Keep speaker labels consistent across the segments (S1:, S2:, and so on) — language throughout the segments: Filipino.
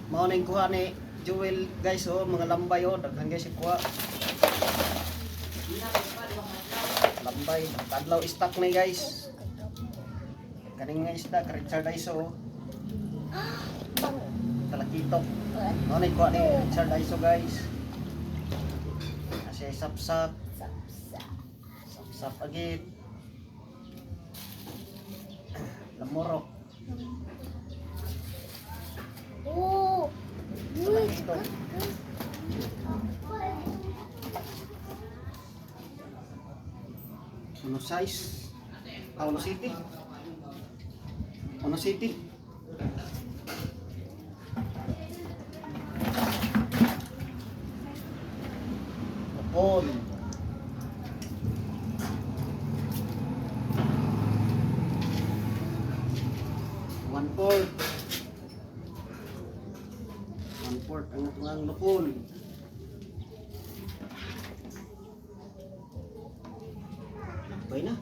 S1: Mao ning kuha ni Jewel guys oh, mga lambay oh, daghan guys kuha. Lambay, kadlaw stock ni guys. Kaning nga isda, Richard Iso oh. Talakitok. Mao ning kuha ni Richard Iso guys. Kasi sapsap. Sapsap agit. Lamorok.
S2: Oh.
S1: Talakitok. Ano size? Ano city? Ano city? Kapon. One fourth. One fourth ang tungang lupon. Bay na.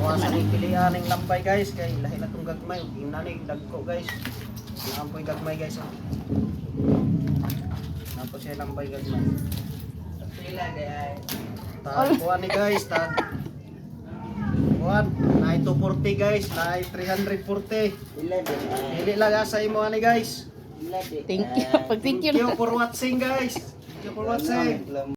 S1: Bawasan yung pilihan ng lampay guys. Kaya lahi na itong gagmay. Yung nanay dagko guys. Nampoy gagmay guys. Nampoy siya lampay gagmay.
S3: Pila guys.
S1: Tag kuhan ni guys. Tag kuhan. Naay 240 guys. Naay 340.
S3: Pila di.
S1: Dili lang asa imo ani guys.
S3: Pila di.
S2: Thank you. Pag thank you.
S1: Thank you for watching guys. Thank you for watching.